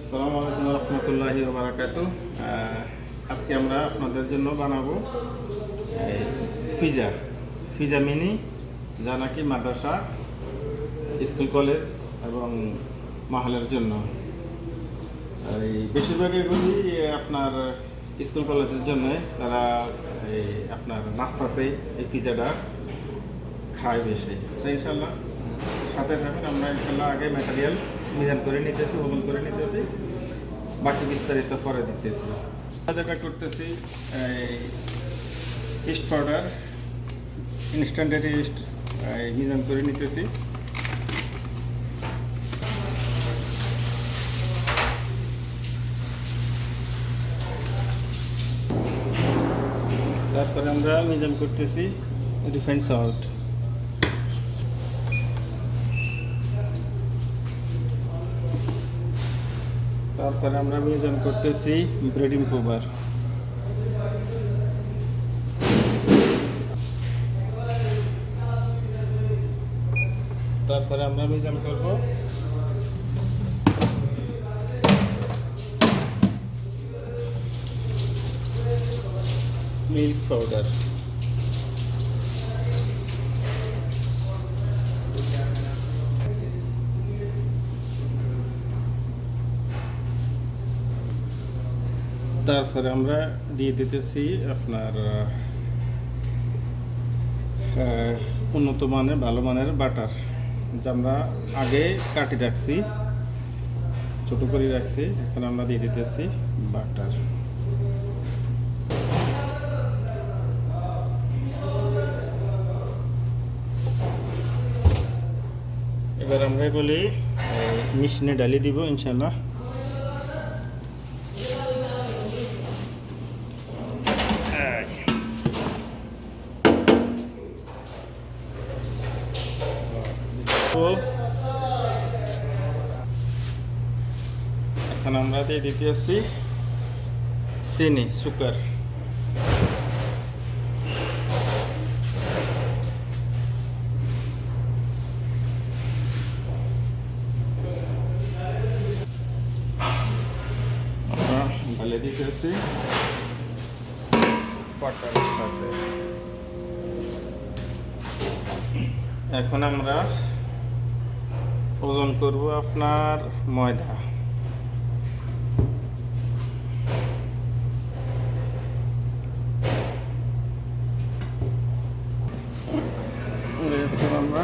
আসসালামু আলাইকুম রহমতুল্লাহি ওয়া বারাকাতুহু। আজকে আমরা আপনাদের জন্য বানাবো পিজা পিজা মিনি, যা নাকি মাদ্রাসা, স্কুল, কলেজ এবং মহলের জন্য। এই বেশিরভাগ এগুলি আপনার স্কুল কলেজের জন্য। তারা আপনার নাস্তাতেই এই পিজাটা খায় বেশি। তো ইনশাল্লাহ সাথে থাকুন। আমরা ইনশাল্লাহ আগে ম্যাটেরিয়াল মিজান করে নিতেছি, ওজন করে নিতেছি, বাকি বিস্তারিত পরে দিতেছি। যেটা করতেছি east powder, instant east Mizan করে নিতেছি। তারপরে আমরা মিজান করতেছি রিফাইন্ড সল্ট। তারপরে আমরা মিজান করতেছি ব্রেডিং পাউডার। তারপরে আমরা মিজান করব মিল্ক পাউডার। তারপরে আমরা দিয়ে দিতেছি আপনার উন্নত মানের, ভালো মানের বাটার, যা আমরা আগে কাটি রাখছি, ছোটো করে রাখছি। এখন আমরা দিয়ে দিতেছি বাটার। এবার আমরা এগুলি মেশিনে ডালিয়ে দিব ইনশাল্লাহ। এখন আমরা দিয়ে দিতেছি চিনি, সুগার। আমরা ঢেলে দিতেছি বাটারের সাথে। এখন আমরা ওজন করব আপনার ময়দা। আমরা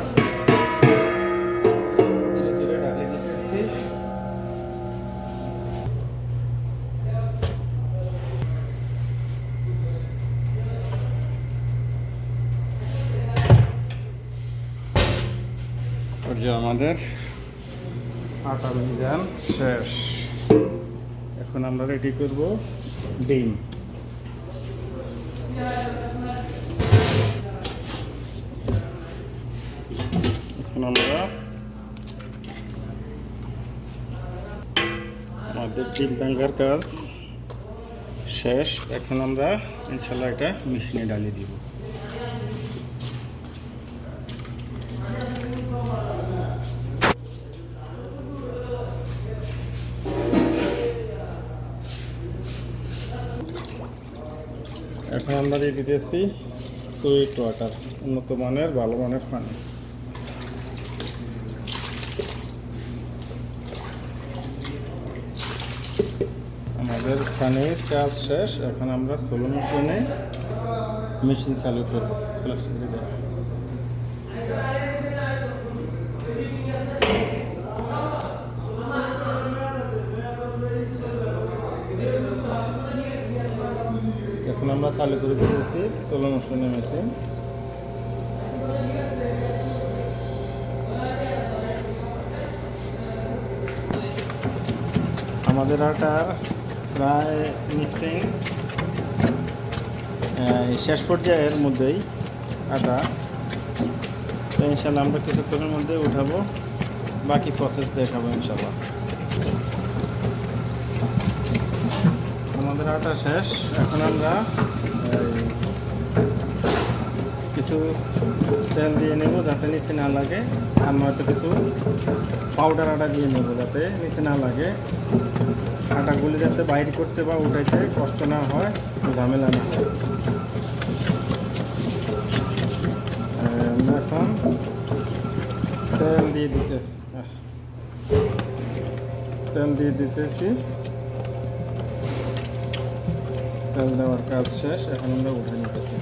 ধীরে ধীরে ঢালে দিতেছি। আমাদের আটা মিজান শেষ। এখন আমরা রেডি করব ডিম। এখন আমরা আমাদের ডিম ভাঙার কাজ শেষ। এখন আমরা ইনশাল্লাহ এটা মেশিনে ঢালিয়ে দিব। এখন আমরা দিয়ে দিতেছি সুইট ওয়াটার, উন্নত মানের, ভালো মানের পানি। আমাদের পানির কাজ শেষ। এখন আমরা সোলো মেশিনে মেশিন চালু করব। প্লাস্টিক দিয়ে এখন আমরা চালু করে দিতেছি সোলো মেশিনে মেশিন। আমাদের আটা প্রায় মিক্সিং শেষ পর্যায়ের মধ্যেই আটা। তো ইনশাল্লাহ আমরা কিছুক্ষণের মধ্যে উঠাবো, বাকি প্রসেস দেখাবো ইনশাল্লাহ। আমাদের আটা শেষ। এখন আমরা কিছু তেল দিয়ে নেব যাতে নিচে না লাগে, আর নয়তো কিছু পাউডার আটা দিয়ে নেব যাতে নিচে না লাগে। আটাগুলি যাতে বাইর করতে বা উঠাইতে কষ্ট না হয়, ঝামেলা না হয়। আমরা এখন তেল দিয়ে দিতেছি, তেল দেওয়ার কাজ শেষ। এখন আমরা উঠে নিতেছি।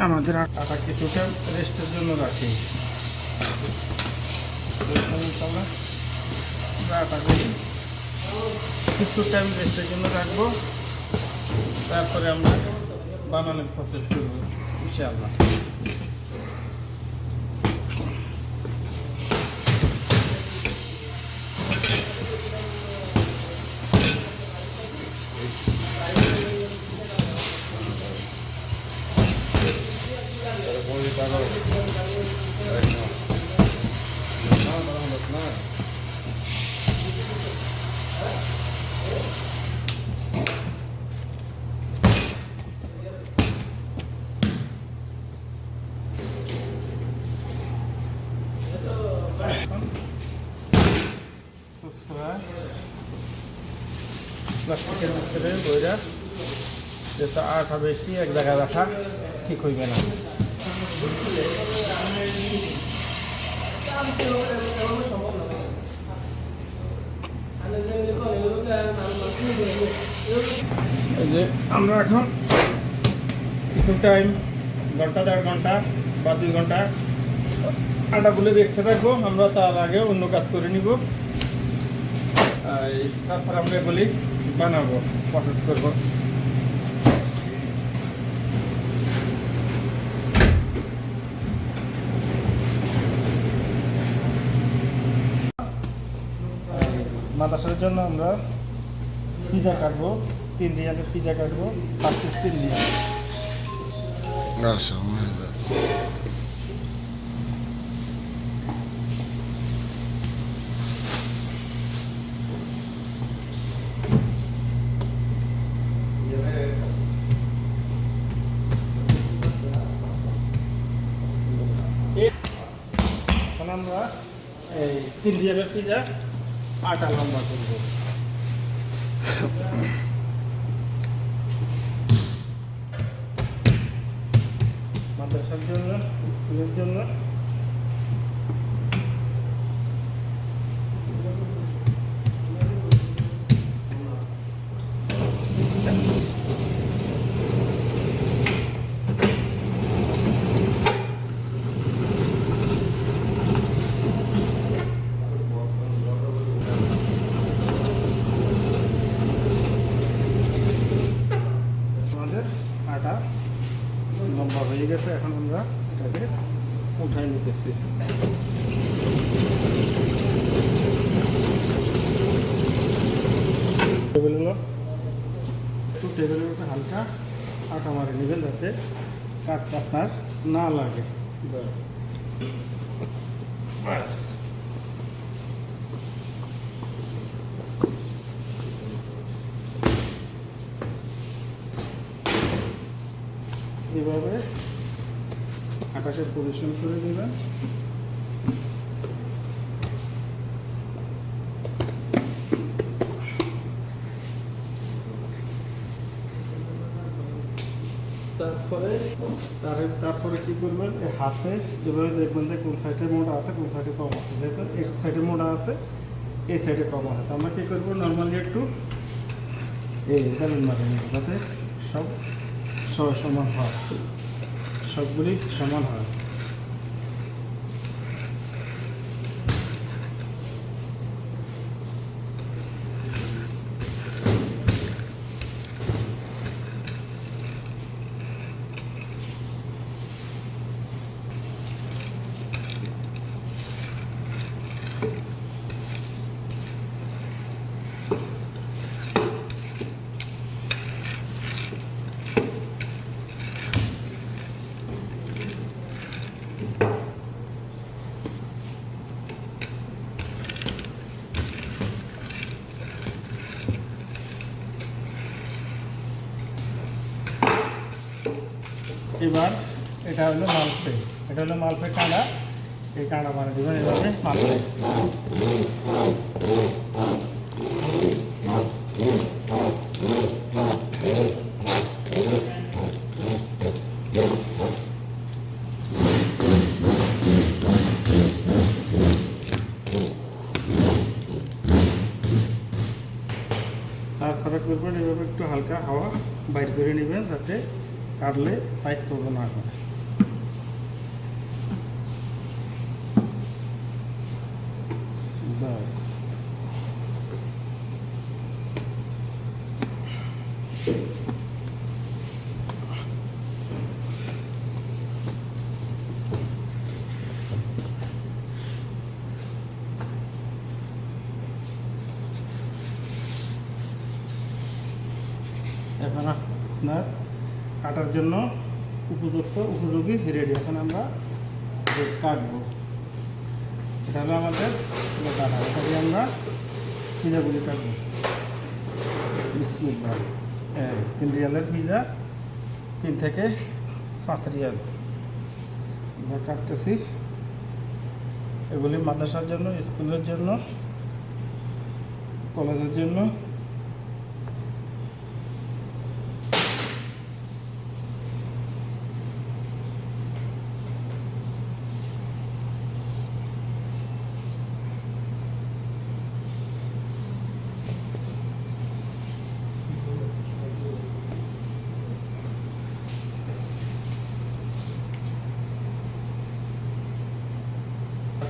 আমাদের আটা কিছুটা রেস্টের জন্য রাখি। আটাগুলি কিছু টাইম রেস্টের জন্য রাখবো, তারপরে আমরা বানানোর প্রসেস করবো ইনশাআল্লাহ। প্লাস্টিকের ভিতরে বইরা যেটা আঠা বেশি এক জায়গায় রাখা ঠিক হইবে না। এই যে আমরা এখন কিছু টাইম, ঘন্টা 1.5 ঘন্টা বা 2 ঘন্টা আটাগুলো রেস্টে রাখবো। আমরা তার আগে অন্য কাজ করে নিব, তারপর আমরা এগুলি বানাবো, প্রসেস করবো। মাদ্রাসার জন্য আমরা পিজা কাটবো, 3 রিয়ালের পিজা কাটবো, 5 পিস 3 রিয়াল। এখন আমরা এই 3 রিয়ালের পিজা 8টা লম্বা করবো। মাদ্রাসার জন্য, স্কুলের জন্য আটা লম্বা হয়ে গেছে। এখন আমরা এটাকে উঠাই নিতেছি। টেবিলগুলো একটু টেবিলের উপরে হালকা আটা মারি নেবেন, যাতে কাঠটা আপনার না লাগে। ব্যাস এভাবে আটাকে পরিশ্রম করে দেবেন। তারপরে কি করবেন, এই হাতে যেভাবে দেখবেন যে কোন সাইডে মোটা আছে, কোন সাইডে কম আছে। যেহেতু এক সাইডে মোটা আছে, এই সাইডে কম আছে, তো আমরা কী করবো, নর্মালি একটু এই বেলুন মারি নেব, যাতে সব সমান হয়, সবগুলি সমান হয়। এবার এটা হলো মালপে, এটা হলো মালপে কাঁড়া। এই কাঁড়া বানিয়ে দেবেন এভাবে মালপে। তারপরে করবেন এভাবে একটু হালকা হাওয়া বাইর করে নেবেন যাতে কাটলে সাইজ ছোট না করে। বাস এখন আপনার কাটার জন্য উপযোগী রেডি। এখন আমরা কাটবো। এটা হলো আমাদের কাটা, এটা দিয়ে আমরা পিজাগুলি কাটবো। বিসমিল্লাহ। 3 রিয়ালের পিজা, 3 থেকে 5 রিয়াল আমরা কাটতেছি। এগুলি মাদ্রাসার জন্য, স্কুলের জন্য, কলেজের জন্য।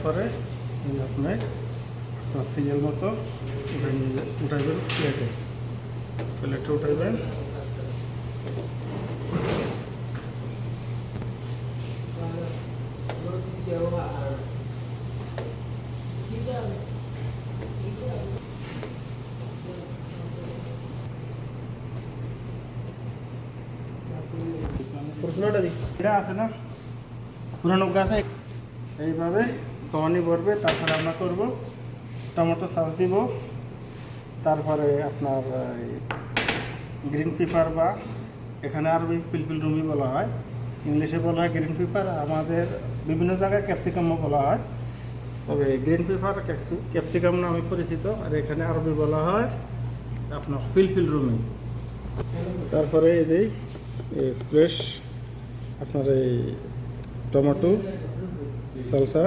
তারপরে আপনার সিরিয়াল মতো উঠাইবেন প্লেটে উঠাইবেন। এটা আছে না পুরানো গাছ, এইভাবে সনি ভরবে। তারপরে আমরা করব টমেটো সস দিব, তারপরে আপনার গ্রিন পেপার বা এখানে আরবি পিলপিল রুমি বলা হয়, ইংলিশে বলা হয় গ্রিন পেপার, আমাদের বিভিন্ন জায়গায় ক্যাপসিকামও বলা হয়, তবে গ্রিন পেপার ক্যাপসিকাম নামে পরিচিত। আর এখানে আরবি বলা হয় আপনার পিলপিল রুমি। তারপরে এই যে ফ্রেশ আপনার এই টমেটো সালসা,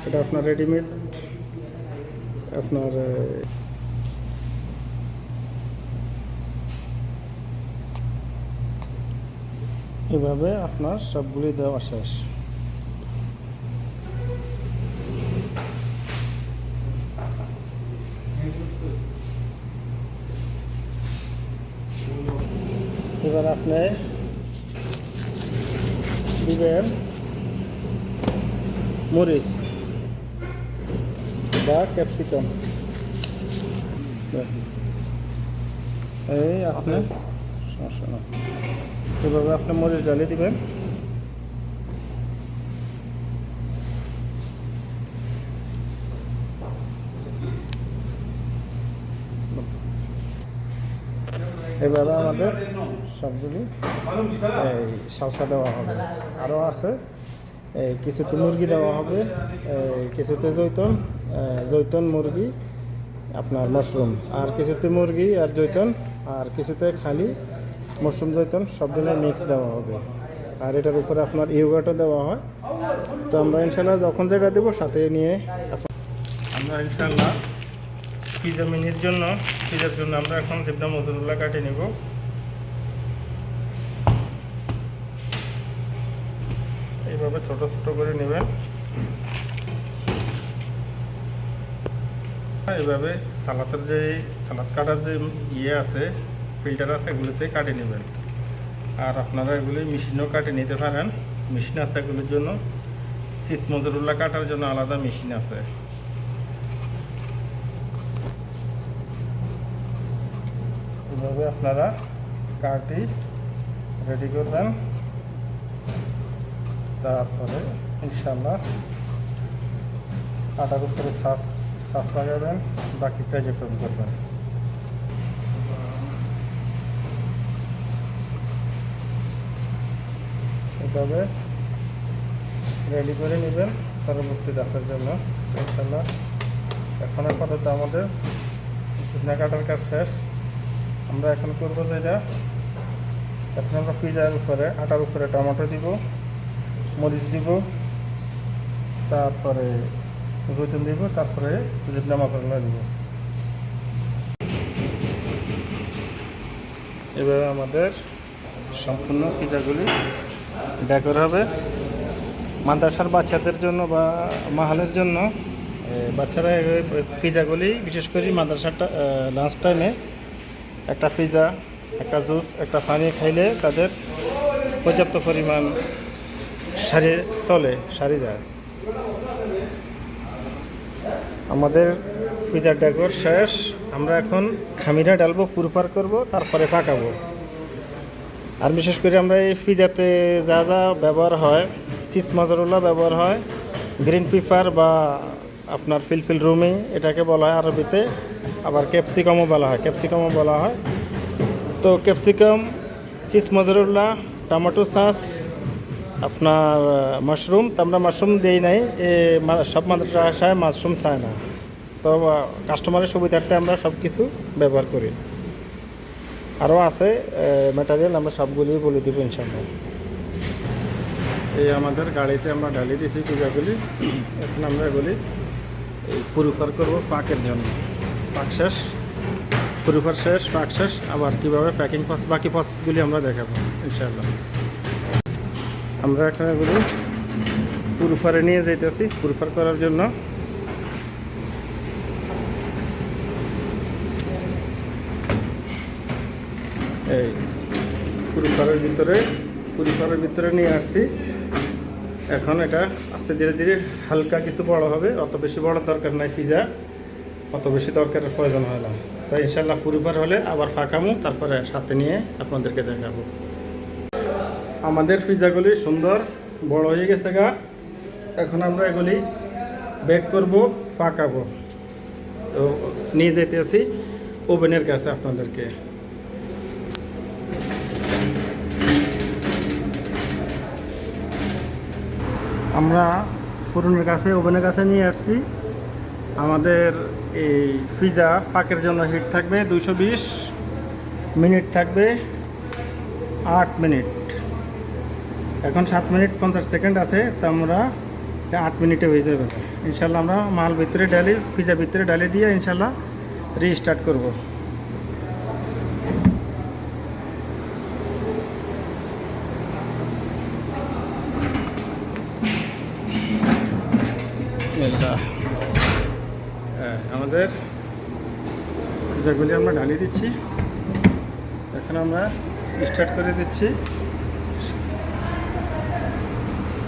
এটা আপনার রেডিমেড আপনার এভাবে আপনার সবগুলি দেওয়া শেষ। এবার আপনি দিবেন মরিচ বা ক্যাপসিকাম। এই আপনি সমস্যা না, এভাবে আপনি মরিচ ঢালিয়ে দিবেন। এভাবে আমাদের সবগুলি এই সালসা দেওয়া হবে। আরও আছে কিছুতে মুরগি দেওয়া হবে, কিছুতে জৈতন মুরগি আপনার মাশরুম, আর কিছুতে মুরগি আর জৈতন, আর কিছুতে খালি মাশরুম জৈতন সব দিনে মিক্স দেওয়া হবে। আর এটার উপরে আপনার ইয়োগার্টও দেওয়া হয়। তো আমরা ইনশাল্লাহ যখন যেটা দেবো সাথে নিয়ে আমরা ইনশাল্লাহ পিজার জন্য আমরা এখন জিবনা মজুরুল্লাহ কাটে নেব। এইভাবে ছোট ছোট করে নেবেন। এইভাবে সালাদ কাটার যে আছে ফিল্টার আছে, এগুলিতে কাটে নেবেন। আর আপনারা এগুলি মেশিনেও কাটে নিতে পারেন, মেশিন আছে এগুলির জন্য। সিস মজুরুল্লাহ কাটার জন্য আলাদা মেশিন আছে। এভাবে আপনারা কাটি রেডি করবেন। তারপরে ইনশাল্লাহ আটার উপরে শ্বাস লাগাবেন, বাকিটা যেভাবে করবেন। এইভাবে রেডি করে নেবেন পরবর্তী ধাপের জন্য ইনশাল্লাহ। এখন আপাতত আমাদের শুকনো কাটার কাজ শেষ। আমরা এখন করবো যেটা, এখন আমরা পিজার উপরে আটার উপরে টমেটো দিব, মরিচ দিব, তারপরে জৈতুন দিব, তারপরে জিবনা মশলা দিব। এভাবে আমাদের সম্পূর্ণ পিজাগুলি ডেকোর হবে। মাদ্রাসার বাচ্চাদের জন্য বা মাহালের জন্য বাচ্চারা পিজাগুলি বিশেষ করে মাদ্রাসাটা লাঞ্চ টাইমে একটা পিজা, একটা জুস, একটা পানি খাইলে তাদের পর্যাপ্ত পরিমাণ সারি যায়। আমাদের পিজার ডেকোর শেষ। আমরা এখন খামিরা ডালবো, পুরপার করব, তারপরে পাকাবো। আর বিশেষ করে আমরা এই পিজাতে যা যা ব্যবহার হয়, চিজ মজরুল্লা ব্যবহার হয়, গ্রিন পেপার বা আপনার ফিলফিল রুমি এটাকে বলা হয় আরবিতে, আবার ক্যাপসিকামও বলা হয়। তো ক্যাপসিকাম, চিজ মজরুল্লা, টমেটো সস, আপনার মাশরুম, তো আমরা মাশরুম দিই নাই, সব মাদ্রাসায় মাশরুম চায় না। তো কাস্টমারের সুবিধার্থে আমরা সব কিছু ব্যবহার করি। আরও আছে ম্যাটেরিয়াল, আমরা সবগুলি বলে দেবো ইনশাআল্লাহ। এই আমাদের গাড়িতে আমরা ঢালিয়ে দিয়েছি পিজাগুলি। এখন আমরা এগুলি এই পুরুফার করবো পাকের জন্য। পাক শেষ, পুরুফার শেষ, পাক শেষ। আবার কীভাবে প্যাকিং বাকি প্রসেসগুলি আমরা দেখাবো ইনশাআল্লাহ। আমরা এখন এগুলি পুরুফারে নিয়ে যেতেছি পুরুফার করার জন্য। এই পুরুফারের ভিতরে নিয়ে আসছি। এখন এটা আস্তে ধীরে ধীরে হালকা কিছু বড় হবে, অত বেশি বড় দরকার নাই, পিজা অত বেশি দরকারের প্রয়োজন হয় না। তাই ইনশাল্লাহ পুরুফার হলে আবার ফাঁকামু, তারপরে সাথে নিয়ে আপনাদেরকে দেখাবো। আমাদের পিজাগুলি সুন্দর বড় হয়ে গেছে গা। এখন আমরা এগুলি বেক করব, ফাঁকাবো। তো নিয়ে যেতে আসি ওভেনের কাছে আপনাদেরকে। আমরা ওভেনের কাছে নিয়ে আসছি। আমাদের এই পিজা পাকের জন্য হিট থাকবে 220 মিনিট, থাকবে 8 মিনিট। এখন 7 মিনিট 50 সেকেন্ড আছে, তো আমরা 8 মিনিটে হয়ে যাবে ইনশাল্লাহ। আমরা মাল পিজা ভিতরে ডালি দিয়ে ইনশাল্লাহ রিস্টার্ট করব। আমাদের পিজাগুলি আমরা ঢালিয়ে দিচ্ছি। এখন আমরা স্টার্ট করে দিচ্ছি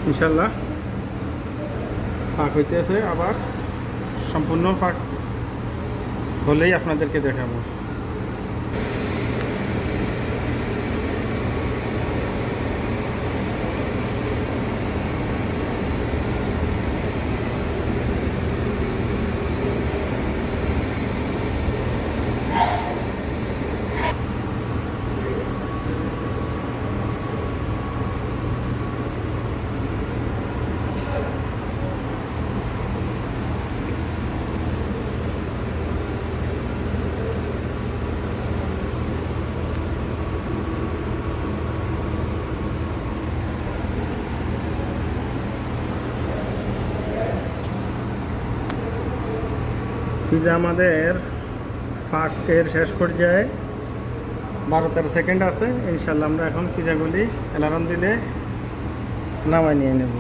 ইনশাল্লাহ। পাক হইতে আছে, আবার সম্পূর্ণ পাক হলেই আপনাদেরকে দেখাবো। পিজা আমাদের ফাঁকের শেষ পর্যায়ে 12-13 সেকেন্ড আছে ইনশাল্লাহ। আমরা এখন পিজাগুলি অ্যালার্ম দিলে নামাই নিয়ে নেব।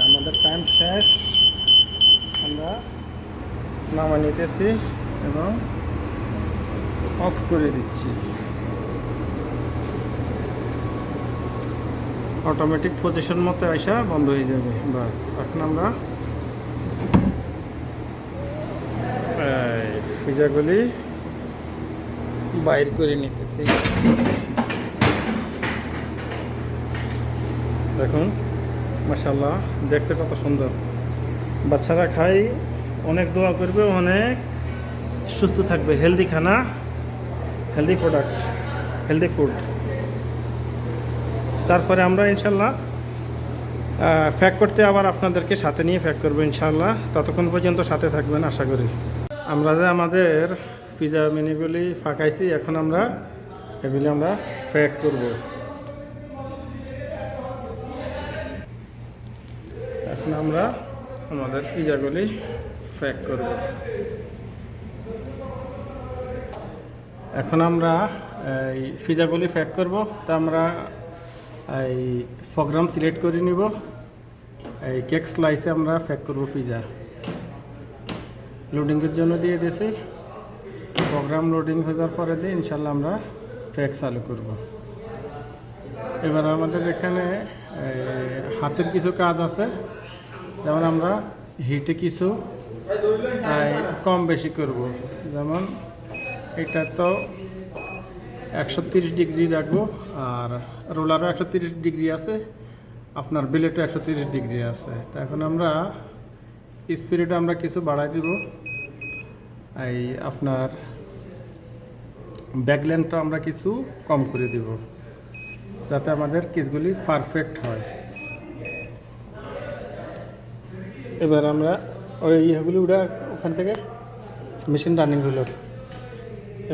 আমাদের টাইম শেষ, আমরা নামাই নিতেছি এবং অফ করে দিচ্ছি। অটোমেটিক পজিশন মতো আসা বন্ধ হয়ে যাবে, বাস। এখন আমরা পিজাগুলি বাইর করে নিতেছি। দেখুন মাশাআল্লাহ, দেখতে কত সুন্দর। বাচ্চারা খায় অনেক দোয়া করবে, অনেক সুস্থ থাকবে, হেলদি খানা, হেলদি প্রোডাক্ট, হেলদি ফুড। তারপরে আমরা ইনশাল্লাহ প্যাক করতে আবার আপনাদেরকে সাথে নিয়ে প্যাক করবো ইনশাল্লাহ। ততক্ষণ পর্যন্ত সাথে থাকবেন আশা করি। আমরা যে আমাদের পিজা মিনিগুলি ফাঁকাইছি, এখন আমরা এগুলি আমরা প্যাক করব। এখন আমরা আমাদের পিজাগুলি প্যাক করব। এখন আমরা এই পিজাগুলি প্যাক করব। তা আমরা এই প্রোগ্রাম সিলেক্ট করে নিব। এই কেক স্লাইসে আমরা প্যাক করব পিজা। লোডিংয়ের জন্য দিয়ে দিয়েছি। প্রোগ্রাম লোডিং হয়ে যাওয়ার পরে দিয়ে ইনশাল্লাহ আমরা প্যাক চালু করব। এবার আমাদের এখানে হাতের কিছু কাজ আছে, যেমন আমরা হিটে কিছু কম বেশি করব। যেমন এটা তো 130 ডিগ্রি রাখবো, আর রোলারও 130 ডিগ্রি আছে, আপনার বিলেটও 130 ডিগ্রি আছে। তো এখন আমরা স্পিরিট আমরা কিছু বাড়াই দিব। এই আপনার ব্যাকল্যান্ডটা আমরা কিছু কম করে দিব, যাতে আমাদের কিসগুলি পারফেক্ট হয়। এবার আমরা ওই ইয়েগুলি উঠে ওখান থেকে মেশিন রানিং হলো।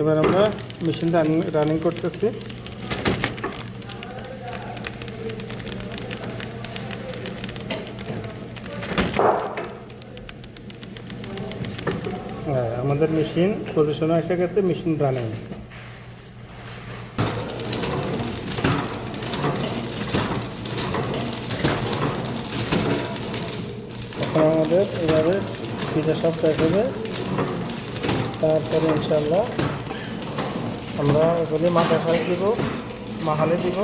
এবার আমরা মেশিন রানিং করতেছি। হ্যাঁ, আমাদের মেশিন পজিশনে এসে গেছে, মেশিন রানিং। এখন আমাদের এভাবে পিজা সব প্যাক হবে। তারপরে ইনশাল্লাহ আমরা এগুলি মাথায় দিব, মাহালে দিব।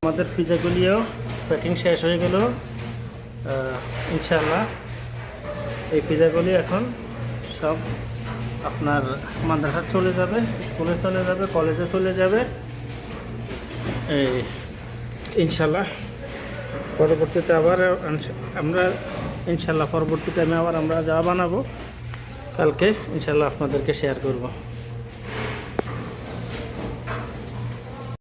আমাদের পিজাগুলিও প্যাকিং শেষ হয়ে গেল ইনশাআল্লাহ। এই পিজাগুলি এখন সব আপনার মাদ্রাসা চলে যাবে, স্কুলে চলে যাবে, কলেজে চলে যাবে। এই ইনশাআল্লাহ পরবর্তীতে আবার আমরা পরবর্তী টাইমে আবার আমরা যা বানাবো কালকে ইনশাআল্লাহ আপনাদেরকে শেয়ার করব।